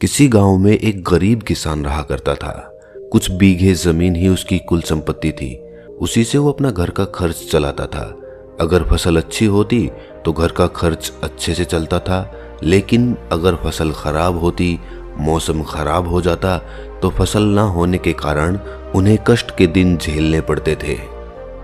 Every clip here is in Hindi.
किसी गांव में एक गरीब किसान रहा करता था। कुछ बीघे जमीन ही उसकी कुल संपत्ति थी। उसी से वो अपना घर का खर्च चलाता था। अगर फसल अच्छी होती तो घर का खर्च अच्छे से चलता था, लेकिन अगर फसल खराब होती, मौसम खराब हो जाता तो फसल ना होने के कारण उन्हें कष्ट के दिन झेलने पड़ते थे।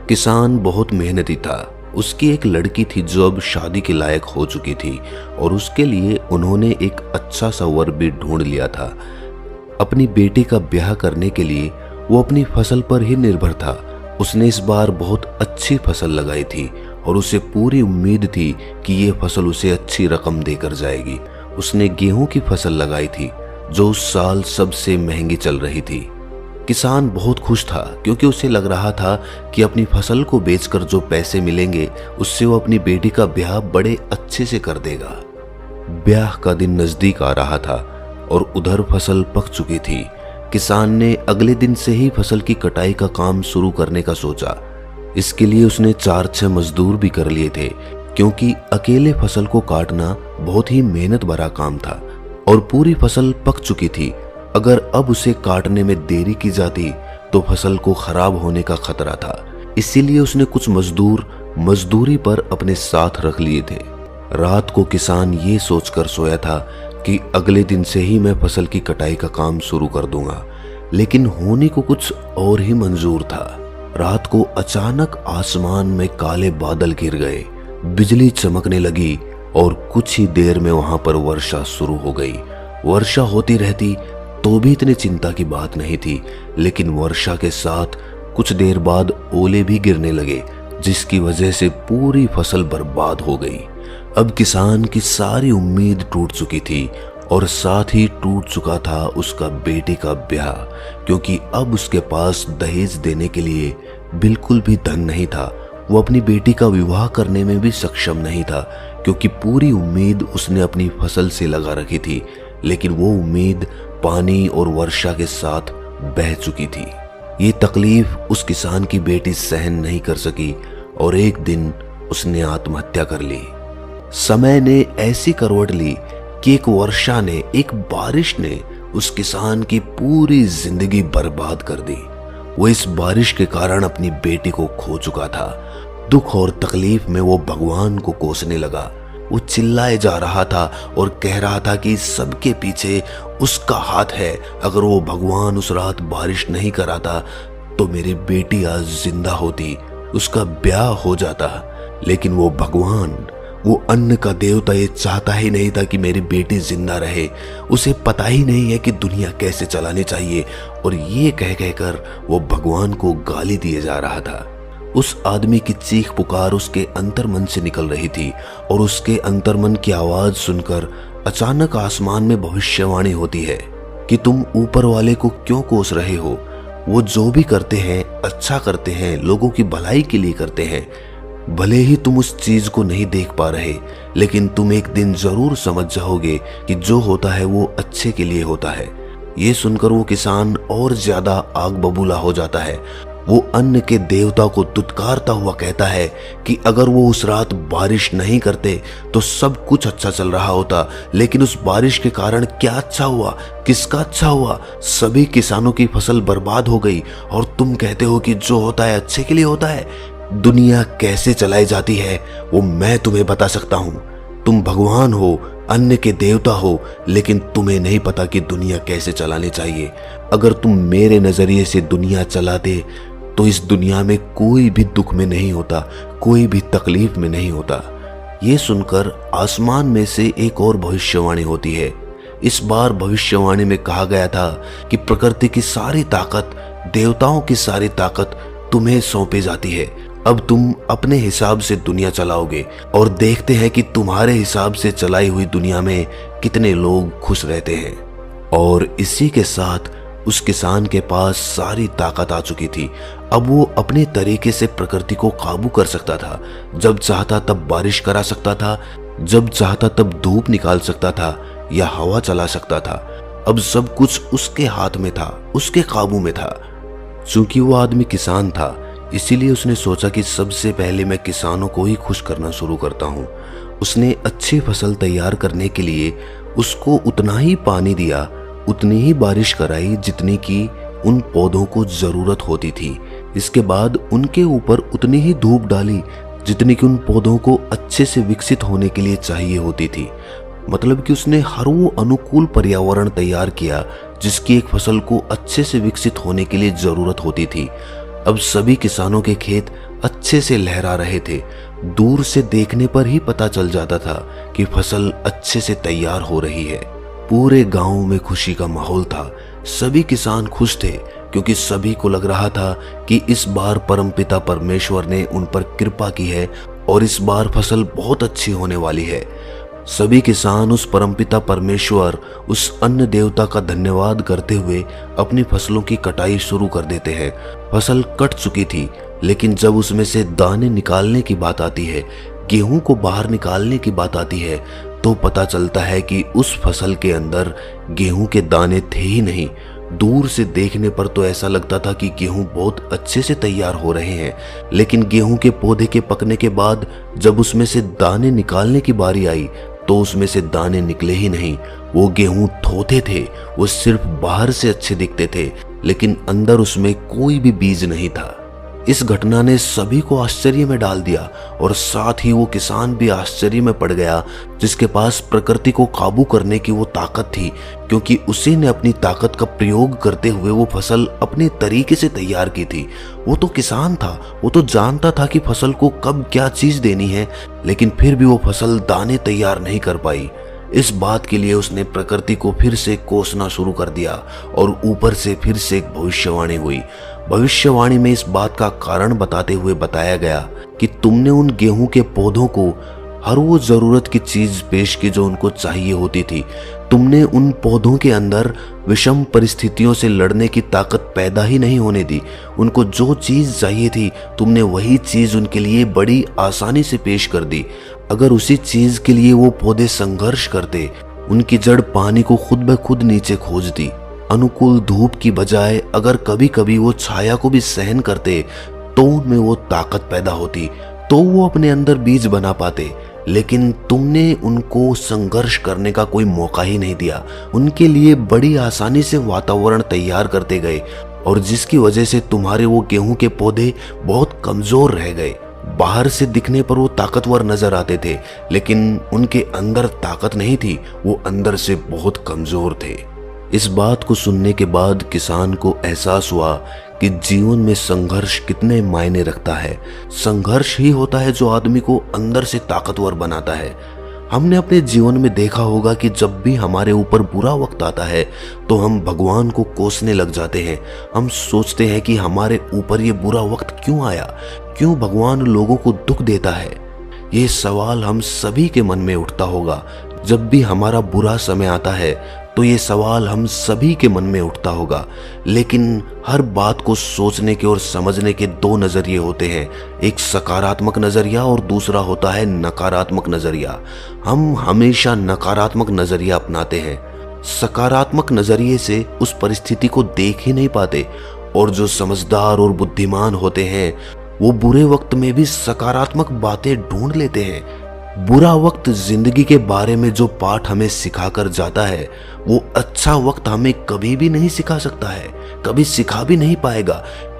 किसान बहुत मेहनती था। उसकी एक लड़की थी जो अब शादी के लायक हो चुकी थी और उसके लिए उन्होंने एक अच्छा सा वर भी ढूंढ लिया था। अपनी बेटी का ब्याह करने के लिए वो अपनी फसल पर ही निर्भर था। उसने इस बार बहुत अच्छी फसल लगाई थी और उसे पूरी उम्मीद थी कि ये फसल उसे अच्छी रकम देकर जाएगी। उसने गेहूं की फसल लगाई थी जो उस साल सबसे महंगी चल रही थी। किसान बहुत खुश था क्योंकि उसे लग रहा था कि अपनी फसल को बेचकर जो पैसे मिलेंगे उससे वो अपनी बेटी का ब्याह बड़े अच्छे से कर देगा। ब्याह का दिन नजदीक आ रहा था और उधर फसल पक चुकी थी। किसान ने अगले दिन से ही फसल की कटाई का काम शुरू करने का सोचा। इसके लिए उसने 4-6 मजदूर भी कर लिए थे क्योंकि अकेले फसल को काटना बहुत ही मेहनत भरा काम था और पूरी फसल पक चुकी थी। अगर अब उसे काटने में देरी की जाती तो फसल को खराब होने का खतरा था। इसीलिए उसने कुछ मजदूर मजदूरी पर अपने साथ रख लिए थे। रात को किसान ये सोचकर सोया था कि अगले दिन से ही मैं फसल की कटाई का काम शुरू कर दूंगा, लेकिन होने को कुछ और ही मंजूर था। रात को अचानक आसमान में काले बादल घिर गए, बिजली चमकने लगी और कुछ ही देर में वहां पर वर्षा शुरू हो गई। वर्षा होती रहती तो भी इतनी चिंता की बात नहीं थी, लेकिन वर्षा के साथ कुछ देर बाद ओले भी गिरने लगे, जिसकी वजह से पूरी फसल बर्बाद हो गई। अब किसान की सारी उम्मीद टूट चुकी थी और साथ ही टूट चुका था उसका बेटे का ब्याह, क्योंकि अब उसके पास दहेज देने के लिए बिल्कुल भी धन नहीं था। वो अपनी बेटी का विवाह करने में भी सक्षम नहीं था क्योंकि पूरी उम्मीद उसने अपनी फसल से लगा रखी थी, लेकिन वो उम्मीद पानी और वर्षा के साथ बह चुकी थी। ये तकलीफ उस किसान की बेटी सहन नहीं कर सकी और एक दिन उसने आत्महत्या कर ली। समय ने ऐसी करवट ली कि एक वर्षा ने, एक बारिश ने उस किसान की पूरी जिंदगी बर्बाद कर दी। वो इस बारिश के कारण अपनी बेटी को खो चुका था। दुख और तकलीफ में वो भगवान को कोसने लगा। वो चिल्लाए जा रहा था और कह रहा था कि सबके पीछे उसका हाथ है। अगर वो भगवान उस रात बारिश नहीं कराता तो मेरी बेटी आज जिंदा होती, उसका ब्याह हो जाता। लेकिन वो भगवान, वो अन्न का देवता, ये चाहता ही नहीं था कि मेरी बेटी जिंदा रहे। उसे पता ही नहीं है कि दुनिया कैसे चलानी चाहिए, और ये कह कहकर वो भगवान को गाली दिए जा रहा था। उस आदमी की चीख पुकार उसके अंतर्मन से निकल रही थी और उसके अंतर्मन की आवाज सुनकर अचानक आसमान में भविष्यवाणी होती है कि तुम ऊपर वाले को क्यों कोस रहे हो। वो जो भी करते हैं अच्छा करते हैं, लोगों की भलाई के लिए करते हैं। भले ही तुम उस चीज को नहीं देख पा रहे, लेकिन तुम एक दिन जरूर समझ जाओगे कि जो होता है वो अच्छे के लिए होता है। ये सुनकर वो किसान और ज्यादा आग बबूला हो जाता है। वो अन्न के देवता को दुत्कारता हुआ कहता है कि अगर वो उस रात बारिश नहीं करते तो सब कुछ अच्छा चल रहा होता, लेकिन उस बारिश के कारण क्या अच्छा हुआ, किसका अच्छा हुआ? सभी किसानों की फसल बर्बाद हो गई और तुम कहते हो कि जो होता है अच्छे के लिए होता है। दुनिया कैसे चलाई जाती है वो मैं तुम्हें बता सकता हूँ। तुम भगवान हो, अन्न के देवता हो, लेकिन तुम्हें नहीं पता कि दुनिया कैसे चलानी चाहिए। अगर तुम मेरे नजरिए से दुनिया चलाते तो इस दुनिया में कोई भी दुख में नहीं होता, कोई भी तकलीफ में नहीं होता। ये सुनकर आसमान में से एक और भविष्यवाणी होती है। इस बार भविष्यवाणी में कहा गया था कि प्रकृति की सारी ताकत, देवताओं की सारी ताकत तुम्हें सौंपी जाती है। अब तुम अपने हिसाब से दुनिया चलाओगे और देखते हैं कि तुम्हारे हिसाब से चलाई हुई दुनिया में कितने लोग खुश रहते हैं। और इसी के साथ उस किसान के पास सारी ताकत आ चुकी थी। अब वो अपने तरीके से प्रकृति को काबू कर सकता था। जब चाहता तब बारिश करा सकता था, जब चाहता तब धूप निकाल सकता था या हवा चला सकता था। अब सब कुछ उसके हाथ में था, उसके काबू में था। चूंकि वो आदमी किसान था, इसीलिए उसने सोचा कि सबसे पहले मैं किसानों को ही खुश करना शुरू करता हूँ। उसने अच्छी फसल तैयार करने के लिए उसको उतना ही पानी दिया, उतनी ही बारिश कराई जितनी की उन पौधों को जरूरत होती थी। इसके बाद उनके ऊपर उतनी ही धूप डाली जितनी कि उन पौधों को अच्छे से विकसित होने के लिए चाहिए होती थी। मतलब कि उसने हर वो अनुकूल पर्यावरण तैयार किया जिसकी एक फसल को अच्छे से विकसित होने के लिए जरूरत होती थी। अब सभी किसानों के खेत अच्छे से लहरा रहे थे। दूर से देखने पर ही पता चल जाता था कि फसल अच्छे से तैयार हो रही है। पूरे गांव में खुशी का माहौल था। सभी किसान खुश थे क्योंकि सभी को लग रहा था कि इस बार परमपिता परमेश्वर ने उन पर कृपा की है और इस बार फसल बहुत अच्छी होने वाली है। सभी किसान उस परमपिता परमेश्वर, उस अन्न देवता का धन्यवाद करते हुए अपनी फसलों की कटाई शुरू कर देते हैं। फसल कट चुकी थी, लेकिन जब उसमें से दाने निकालने की बात आती है, गेहूं को बाहर निकालने की बात आती है, तो पता चलता है कि उस फसल के अंदर गेहूं के दाने थे ही नहीं। दूर से देखने पर तो ऐसा लगता था कि गेहूं बहुत अच्छे से तैयार हो रहे हैं, लेकिन गेहूं के पौधे के पकने के बाद जब उसमें से दाने निकालने की बारी आई तो उसमें से दाने निकले ही नहीं। वो गेहूं थोथे थे, वो सिर्फ बाहर से अच्छे दिखते थे, लेकिन अंदर उसमें कोई भी बीज नहीं था। इस घटना ने सभी को आश्चर्य में डाल दिया और साथ ही वो किसान भी आश्चर्य में पड़ गया जिसके पास प्रकृति को काबू करने की वो ताकत थी, क्योंकि उसी ने अपनी ताकत का प्रयोग करते हुए वो फसल अपने तरीके से तैयार की थी। वो तो किसान था, वो तो जानता था कि फसल को कब क्या चीज देनी है, लेकिन फिर भी वो फसल दाने तैयार नहीं कर पाई। इस बात के लिए उसने प्रकृति को फिर से कोसना शुरू कर दिया और ऊपर से फिर से एक भविष्यवाणी हुई। भविष्यवाणी में इस बात का कारण बताते हुए बताया गया कि तुमने उन गेहूं के पौधों को हर वो जरूरत की चीज पेश की जो उनको चाहिए होती थी। तुमने उन पौधों के अंदर विषम परिस्थितियों से लड़ने की ताकत पैदा ही नहीं होने दी। उनको जो चीज चाहिए थी तुमने वही चीज उनके लिए बड़ी आसानी से पेश कर दी। अगर उसी चीज के लिए वो पौधे संघर्ष करते, उनकी जड़ पानी को खुद ब खुद नीचे खोजती। अनुकूल धूप की बजाय अगर कभी कभी वो छाया को भी सहन करते तो उनमें वो ताकत पैदा होती, तो वो अपने अंदर बीज बना पाते। लेकिन तुमने उनको संघर्ष करने का कोई मौका ही नहीं दिया। उनके लिए बड़ी आसानी से वातावरण तैयार करते गए और जिसकी वजह से तुम्हारे वो गेहूं के पौधे बहुत कमजोर रह गए। बाहर से दिखने पर वो ताकतवर नजर आते थे, लेकिन उनके अंदर ताकत नहीं थी, वो अंदर से बहुत कमजोर थे। इस बात को सुनने के बाद किसान को एहसास हुआ कि जीवन में संघर्ष कितने मायने रखता है। संघर्ष ही होता है जो आदमी को अंदर से ताकतवर बनाता है। हमने अपने जीवन में देखा होगा कि जब भी हमारे ऊपर बुरा वक्त आता है तो हम भगवान को कोसने लग जाते हैं। हम सोचते हैं कि हमारे ऊपर ये बुरा वक्त क्यों आया, क्यों भगवान लोगों को दुख देता है। ये सवाल हम सभी के मन में उठता होगा। जब भी हमारा बुरा समय आता है तो ये सवाल हम सभी के मन में उठता होगा। लेकिन हर बात को सोचने के और समझने के दो नजरिए होते हैं, एक सकारात्मक नजरिया और दूसरा होता है नकारात्मक नजरिया। हम हमेशा नकारात्मक नजरिया अपनाते हैं। सकारात्मक नजरिए से उस परिस्थिति को देख ही नहीं पाते, और जो समझदार और बुद्धिमान होते हैं वो बुरे वक्त में भी सकारात्मक बातें ढूंढ लेते हैं। बुरा वक्त जिंदगी के बारे में जो पाठ हमें सिखा कर जाता है वो अच्छा वक्त हमें कभी भी नहीं सिखा सकता है, कभी सिखा भी नहीं पाएगा,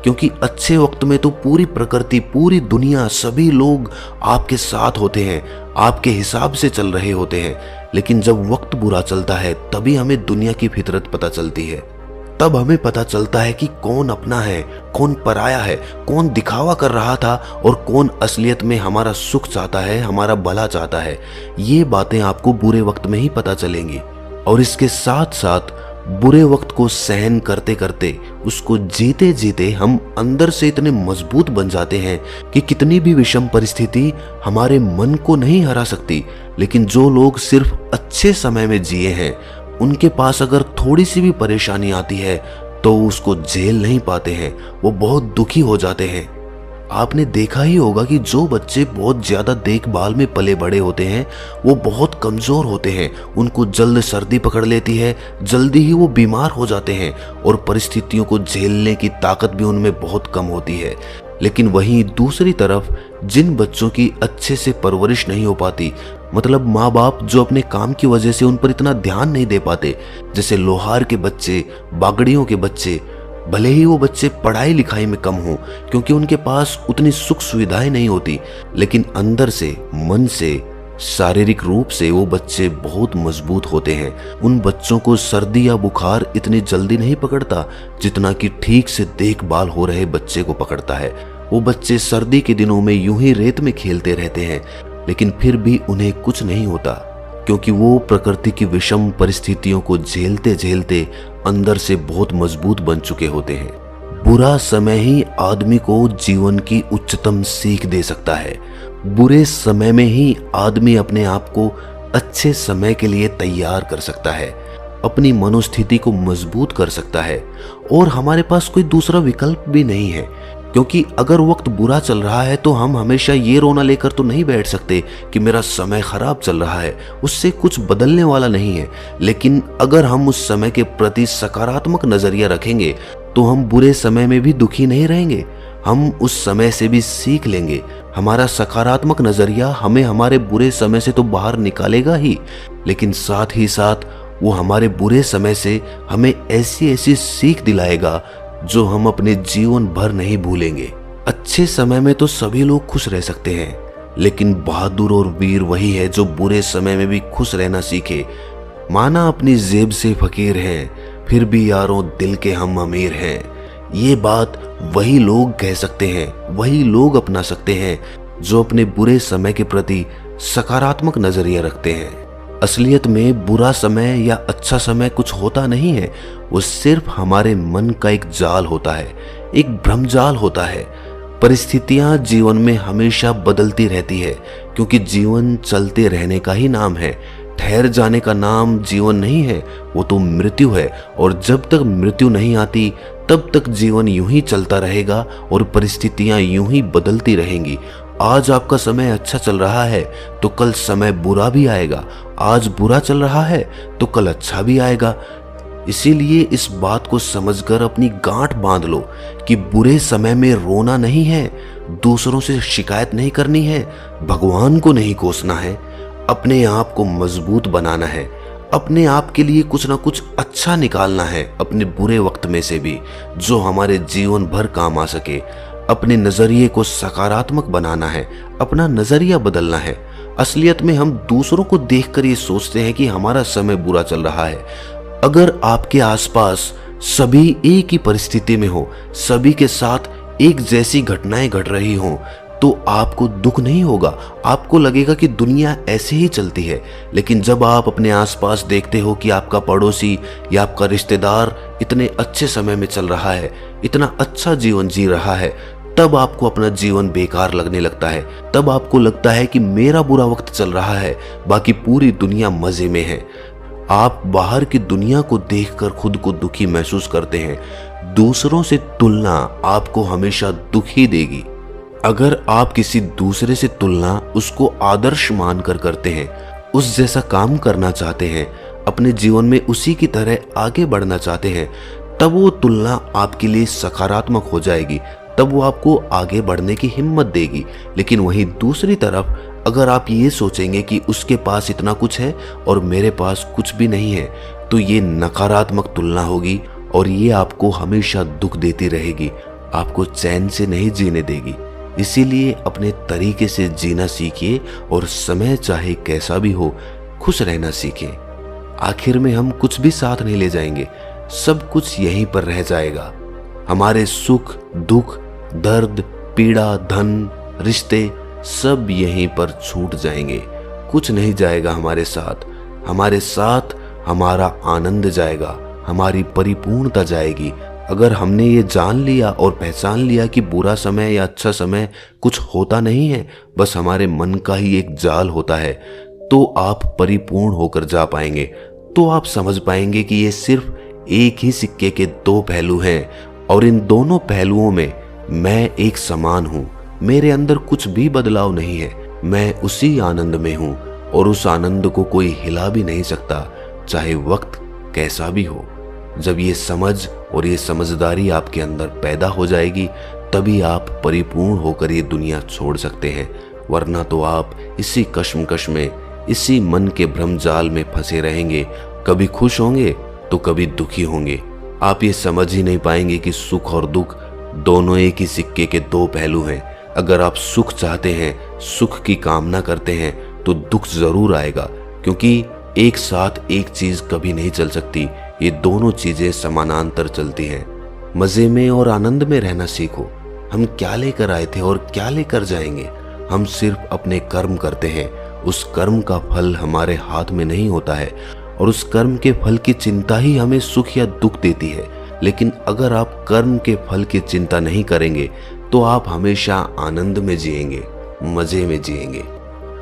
क्योंकि अच्छे वक्त में तो पूरी प्रकृति, पूरी दुनिया, सभी लोग आपके साथ होते हैं, आपके हिसाब से चल रहे होते हैं। लेकिन जब वक्त बुरा चलता है तभी हमें दुनिया की फितरत पता चलती है। तब हमें पता चलता है कि कौन अपना है, कौन पराया है, कौन दिखावा कर रहा था और कौन असलियत में हमारा सुख चाहता है, हमारा भला चाहता है। ये बातें आपको बुरे वक्त में ही पता चलेंगी। और इसके साथ साथ बुरे वक्त को सहन करते करते, उसको जीते जीते हम अंदर से इतने मजबूत बन जाते हैं कि कितनी भी विषम परिस्थिति हमारे मन को नहीं हरा सकती। लेकिन जो लोग सिर्फ अच्छे समय में जिए हैं, उनके पास अगर थोड़ी सी भी परेशानी आती है तो उसको झेल नहीं पाते हैं, वो बहुत दुखी हो जाते हैं। आपने देखा ही होगा कि जो बच्चे बहुत ज्यादा देखभाल में पले बड़े होते हैं वो बहुत कमजोर होते हैं। उनको जल्द सर्दी पकड़ लेती है, जल्दी ही वो बीमार हो जाते हैं और परिस्थितियों को झेलने की ताकत भी उनमें बहुत कम होती है। लेकिन वहीं दूसरी तरफ जिन बच्चों की अच्छे से परवरिश नहीं हो पाती, मतलब माँ बाप जो अपने काम की वजह से उन पर इतना ध्यान नहीं दे पाते, जैसे लोहार के बच्चे, बागड़ियों के बच्चे, भले ही वो बच्चे पढ़ाई लिखाई में कम हो क्योंकि उनके पास उतनी सुख सुविधाएं नहीं होती, लेकिन अंदर से, मन से, शारीरिक रूप से वो बच्चे बहुत मजबूत होते हैं। उन बच्चों को सर्दी या बुखार इतनी जल्दी नहीं पकड़ता जितना कि ठीक से देखभाल हो रहे बच्चे को पकड़ता है। वो बच्चे सर्दी के दिनों में यूं ही रेत में खेलते रहते हैं, लेकिन फिर भी उन्हें कुछ नहीं होता क्योंकि वो प्रकृति की विषम परिस्थितियों को झेलते झेलते अंदर से बहुत मजबूत बन चुके होते हैं। बुरा समय ही आदमी को जीवन की उच्चतम सीख दे सकता है। बुरे समय में ही आदमी अपने आप को अच्छे समय के लिए तैयार कर सकता है, अपनी मनोस्थिति को मजबूत कर सकता है। और हमारे पास कोई दूसरा विकल्प भी नहीं है, क्योंकि अगर वक्त बुरा चल रहा है तो हम हमेशा ये रोना लेकर तो नहीं बैठ सकते कि मेरा समय खराब चल रहा है, उससे कुछ बदलने वाला नहीं है। लेकिन अगर हम उस समय के प्रति सकारात्मक नजरिया रखेंगे तो हम बुरे समय में भी दुखी नहीं रहेंगे, हम उस समय से भी सीख लेंगे। हमारा सकारात्मक नजरिया हमें हमारे बुरे समय से तो बाहर निकालेगा ही, लेकिन साथ ही साथ वो हमारे बुरे समय से हमें ऐसी ऐसी सीख दिलाएगा जो हम अपने जीवन भर नहीं भूलेंगे। अच्छे समय में तो सभी लोग खुश रह सकते हैं, लेकिन बहादुर और वीर वही है जो बुरे समय में भी खुश रहना सीखे। माना अपनी जेब से फकीर हैं, फिर भी यारों दिल के हम अमीर हैं। ये बात वही लोग कह सकते हैं, वही लोग अपना सकते हैं जो अपने बुरे समय के प्रति सकारात्मक नजरिया रखते हैं। असलियत में बुरा समय या अच्छा समय कुछ होता नहीं है, वो सिर्फ हमारे मन का एक जाल होता है, एक भ्रमजाल होता है। परिस्थितियां जीवन में हमेशा बदलती रहती है क्योंकि जीवन चलते रहने का ही नाम है। ठहर जाने का नाम जीवन नहीं है, वो तो मृत्यु है। और जब तक मृत्यु नहीं आती तब तक जीवन यूं ही चलता रहेगा और परिस्थितियां यूं ही बदलती रहेंगी। आज आपका समय अच्छा चल रहा है तो कल समय बुरा भी आएगा, आज बुरा चल रहा है तो कल अच्छा भी आएगा। इसीलिए इस बात को समझकर अपनी गांठ बांध लो कि बुरे समय में रोना नहीं है, दूसरों से शिकायत नहीं करनी है, भगवान को नहीं कोसना है, अपने आप को मजबूत बनाना है, अपने आप के लिए कुछ ना कुछ अच्छा निकालना है अपने बुरे वक्त में से भी, जो हमारे जीवन भर काम आ सके। अपने नजरिए को सकारात्मक बनाना है, अपना नजरिया बदलना है। असलियत में हम दूसरों को देखकर ये सोचते हैं कि हमारा समय बुरा चल रहा है। अगर आपके आसपास सभी एक ही परिस्थिति में हो, सभी के साथ एक जैसी घटनाएं घट रही हों, तो आपको दुख नहीं होगा, आपको लगेगा कि दुनिया ऐसे ही चलती है। लेकिन जब आप अपने आसपास देखते हो कि आपका पड़ोसी या आपका रिश्तेदार इतने अच्छे समय में चल रहा है, इतना अच्छा जीवन जी रहा है, तब आपको अपना जीवन बेकार लगने लगता है। तब आपको लगता है कि मेरा बुरा वक्त चल रहा है, बाकी पूरी दुनिया मजे में है। आप बाहर की दुनिया को देखकर खुद को दुखी महसूस करते हैं। दूसरों से तुलना आपको हमेशा दुखी देगी। अगर आप किसी दूसरे से तुलना उसको आदर्श मानकर करते हैं, उस जैसा काम करना चाहते हैं, अपने जीवन में उसी की तरह आगे बढ़ना चाहते हैं, तब वो तुलना आपके लिए सकारात्मक हो जाएगी, तब वो आपको आगे बढ़ने की हिम्मत देगी। लेकिन वहीं दूसरी तरफ अगर आप ये सोचेंगे कि उसके पास इतना कुछ है और मेरे पास कुछ भी नहीं है, तो ये नकारात्मक तुलना होगी और ये आपको हमेशा दुख देती रहेगी, आपको चैन से नहीं जीने देगी। इसीलिए अपने तरीके से जीना सीखिए और समय चाहे कैसा भी हो, खुश रहना सीखें। आखिर में हम कुछ भी साथ नहीं ले जाएंगे, सब कुछ यहीं पर रह जाएगा। हमारे सुख, दुख, दर्द, पीड़ा, धन, रिश्ते सब यहीं पर छूट जाएंगे। कुछ नहीं जाएगा हमारे साथ। हमारे साथ हमारा आनंद जाएगा, हमारी परिपूर्णता जाएगी। अगर हमने ये जान लिया और पहचान लिया कि बुरा समय या अच्छा समय कुछ होता नहीं है, बस हमारे मन का ही एक जाल होता है, तो आप परिपूर्ण होकर जा पाएंगे। तो आप समझ पाएंगे कि ये सिर्फ एक ही सिक्के के दो पहलू हैं और इन दोनों पहलुओं में मैं एक समान हूँ। मेरे अंदर कुछ भी बदलाव नहीं है, मैं उसी आनंद में हूँ और उस आनंद को कोई हिला भी नहीं सकता, चाहे वक्त कैसा भी हो। जब ये समझ और ये समझदारी आपके अंदर पैदा हो जाएगी, तभी आप परिपूर्ण होकर ये दुनिया छोड़ सकते हैं, वरना तो आप इसी कश्मकश में, इसी मन के भ्रमजाल में फंसे रहेंगे। कभी खुश होंगे तो कभी दुखी होंगे। आप ये समझ ही नहीं पाएंगे कि सुख और दुख दोनों एक ही सिक्के के दो पहलू हैं। अगर आप सुख चाहते हैं, सुख की कामना करते हैं, तो दुख जरूर आएगा, क्योंकि एक साथ एक चीज कभी नहीं चल सकती। ये दोनों चीजें समानांतर चलती हैं। मजे में और आनंद में रहना सीखो। हम क्या लेकर आए थे और क्या लेकर जाएंगे? हम सिर्फ अपने कर्म करते हैं। उस कर्म का फल हमारे हाथ में नहीं होता है, और उस कर्म के फल की चिंता ही हमें सुख या दुख देती है। लेकिन अगर आप कर्म के फल की चिंता नहीं करेंगे तो आप हमेशा आनंद में जिएंगे, मजे में जिएंगे।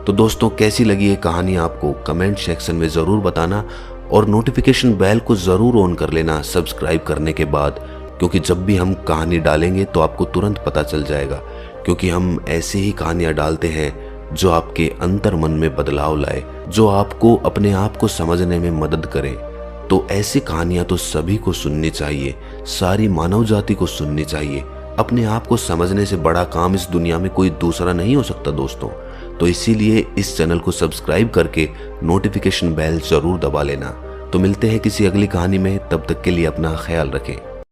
तो दोस्तों, कैसी लगी ये कहानी आपको? कमेंट सेक्शन में जरूर बताना, और नोटिफिकेशन बेल को जरूर ऑन कर लेना सब्सक्राइब करने के बाद, क्योंकि जब भी हम कहानी डालेंगे तो आपको तुरंत पता चल जाएगा। क्योंकि हम ऐसी ही कहानियां डालते हैं जो आपके अंतर मन में बदलाव लाए, जो आपको अपने आप को समझने में मदद करे। तो ऐसी कहानियां तो सभी को सुननी चाहिए, सारी मानव जाति को सुननी चाहिए। अपने आप को समझने से बड़ा काम इस दुनिया में कोई दूसरा नहीं हो सकता दोस्तों। तो इसीलिए इस चैनल को सब्सक्राइब करके नोटिफिकेशन बेल जरूर दबा लेना। तो मिलते हैं किसी अगली कहानी में, तब तक के लिए अपना ख्याल रखें।